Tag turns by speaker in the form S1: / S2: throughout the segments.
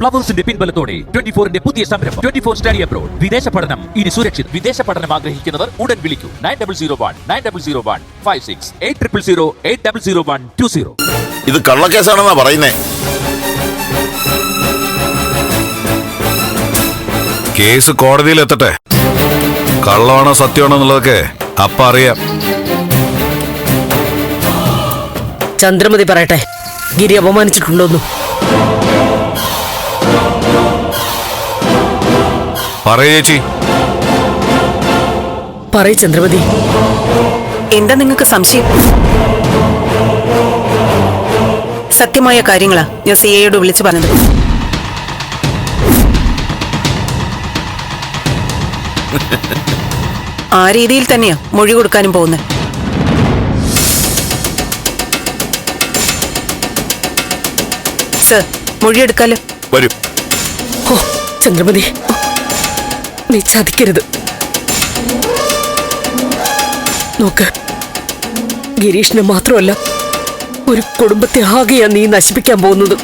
S1: ഫ്ലവേഴ്സിന്റെ പിൻബലത്തോടെ 24ന്റെ പുതിയ സംരംഭം 24 study abroad. വിദേശ പഠനം ഇനി സുരക്ഷിത്. വിദേശ പഠനം ആഗ്രഹിക്കുന്നവർ ഉടൻ വിളിക്കൂ 9001 8001
S2: ഇത് കള്ളക്കേസാണെന്നാ പറയുന്നേ.
S3: കേസ് കോടതിയിൽ എത്തട്ടെ. കള്ളമാണോ സത്യമാണോ എന്നുള്ളതൊക്കെ അപ്പ അറിയാം.
S4: ചന്ദ്രമതി പറയട്ടെ, ഗിരി അപമാനിച്ചിട്ടുണ്ടോന്നു?
S3: പറയേച്ചി.
S4: പറയ് ചന്ദ്രമതി.
S5: എന്താ നിങ്ങൾക്ക് സംശയം? സത്യമായ കാര്യങ്ങളാ ഞാൻ സിഐയോട് വിളിച്ചു പറഞ്ഞത്. ആ രീതിയിൽ തന്നെയാ മൊഴി കൊടുക്കാനും പോകുന്നത്. സർ, മൊഴിയെടുക്കാലോ?
S3: വരും.
S4: ഓ ചന്ദ്രമതി, നീ ചതിക്കരുത്. നോക്ക്, ഗിരീഷിനെ മാത്രമല്ല ഒരു കുടുംബത്തെ ആകെയാ നീ നശിപ്പിക്കാൻ പോകുന്നത്.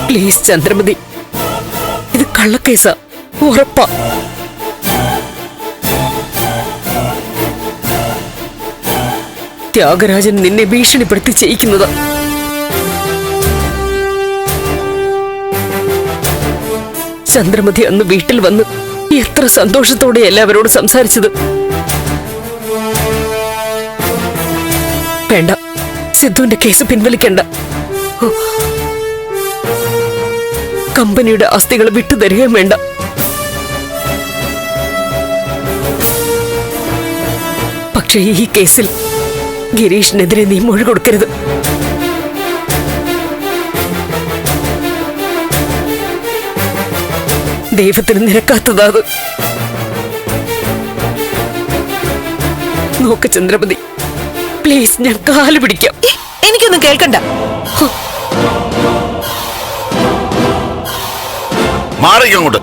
S4: പ്ലീസ് ചന്ദ്രമതി, ഇത് കള്ളക്കേസാ, ഉറപ്പാ. ത്യാഗരാജൻ നിന്നെ ഭീഷണിപ്പെടുത്തി ചെയ്യിക്കുന്നതാ. ചന്ദ്രമതി അന്ന് വീട്ടിൽ വന്ന് എത്ര സന്തോഷത്തോടെ എല്ലാവരോട് സംസാരിച്ചത്. വേണ്ട, സിദ്ധുവിന്റെ കേസ് പിൻവലിക്കണ്ട. കമ്പനിയുടെ ആസ്തികൾ വിട്ടുതരികയും വേണ്ട. പക്ഷേ ഈ കേസിൽ ഗിരീഷിനെതിരെ നീ മൊഴി കൊടുക്കരുത്. ദൈവത്തിന് നിരക്കാത്തതാ അത്. നോക്ക് ചന്ദ്രമതി, പ്ലീസ്, ഞാൻ കാല് പിടിക്കാം.
S5: എനിക്കൊന്നും കേൾക്കണ്ട.
S2: മാറിക്കങ്ങോട്ട്.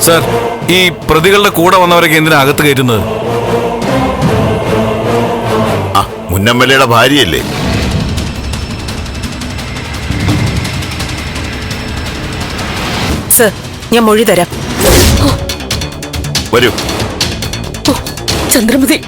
S3: സർ, ഈ പ്രതികളുടെ കൂടെ വന്നവരൊക്കെ എന്തിനാ അകത്ത് കയറ്റുന്നത്?
S2: ആ, മുന്നമ്മലയുടെ ഭാര്യയല്ലേ?
S5: സർ, ഞാൻ മൊഴി തരാം.
S2: വരൂ.
S4: ചന്ദ്രമതി,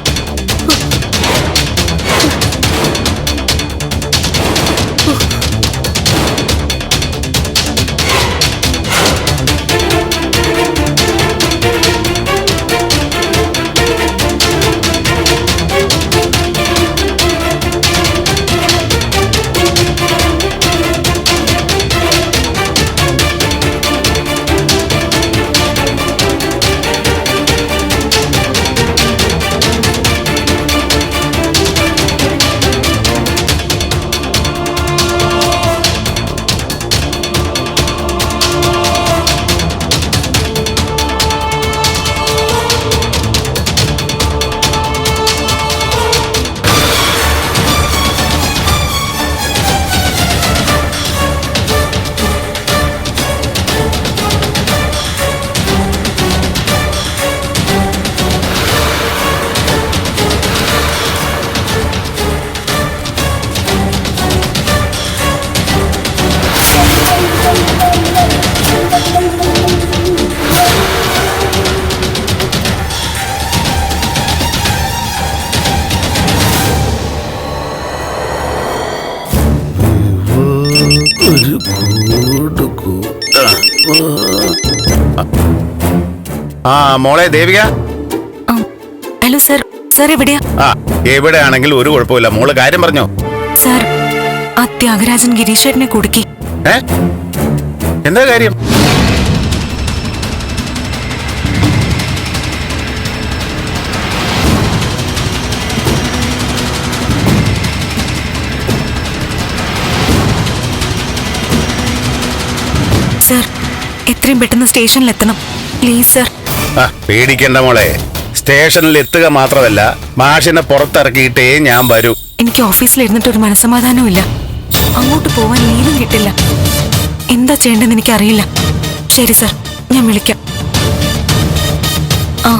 S2: ആ മോളെ ദേവിക.
S6: ഹലോ സർ, സർ എവിടെയാ?
S2: ആ, എവിടെയാണെങ്കിലും ഒരു കുഴപ്പമില്ല. മോള് കാര്യം പറഞ്ഞോ?
S6: സർ, ആ ത്യാഗരാജൻ ഗിരീഷേട്ടനെ കുടുക്കി.
S2: എന്താ കാര്യം?
S6: സർ, എത്രയും പെട്ടെന്ന് സ്റ്റേഷനിൽ എത്തണം പ്ലീസ് സർ.
S2: പേടിക്കണ്ട മോളെ, സ്റ്റേഷനിൽ എത്തുക മാത്രമല്ല മാഷിനെ പുറത്തിറക്കിയിട്ടേ ഞാൻ വരൂ.
S6: എനിക്ക് ഓഫീസിൽ ഇരുന്നിട്ട് ഒരു മനസ്സമാധാനവും ഇല്ല. അങ്ങോട്ട് പോവാൻ ലീവും കിട്ടില്ല. എന്താ ചെയ്യേണ്ടതെന്ന് എനിക്കറിയില്ല. ശരി സർ, ഞാൻ വിളിക്കാം. ആ,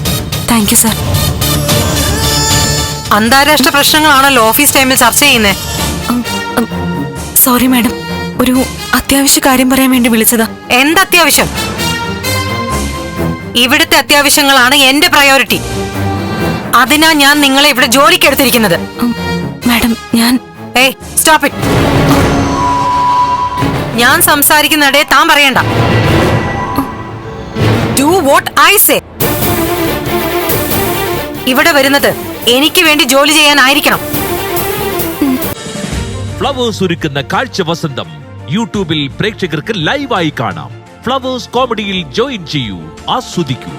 S6: താങ്ക് യു സർ.
S7: അന്താരാഷ്ട്ര പ്രശ്നങ്ങളാണല്ലോ ഓഫീസ് ടൈമിൽ ചർച്ച ചെയ്യുന്നേ.
S6: സോറി മാഡം, ഒരു അത്യാവശ്യ കാര്യം പറയാൻ വേണ്ടി വിളിച്ചതാ.
S7: എന്തത്യാവശ്യം? ഇവിടുത്തെ അത്യാവശ്യങ്ങളാണ് എന്റെ പ്രയോറിറ്റി. അതിനാ ഞാൻ നിങ്ങളെ ഇവിടെ ജോലിക്ക് എടുത്തിരിക്കുന്നത്.
S6: മാഡം, ഞാൻ
S7: സ്റ്റോപ്പ് ഇറ്റ്. ഞാൻ സംസാരിക്കുന്നിടെ താൻ പറയണ്ട. Do what I say. ഇവിടെ വരുന്നത് എനിക്ക് വേണ്ടി ജോലി ചെയ്യാനായിരിക്കണം.
S1: ഫ്ലവേഴ്സ് ഒരുക്കുന്ന കാഴ്ച വസന്തം യൂട്യൂബിൽ പ്രേക്ഷകർക്ക് ലൈവായി കാണാം. ഫ്ലവേഴ്സ് കോമഡിയിൽ ജോയിൻ ചെയ്യൂ, ആസ്വദിക്കൂ.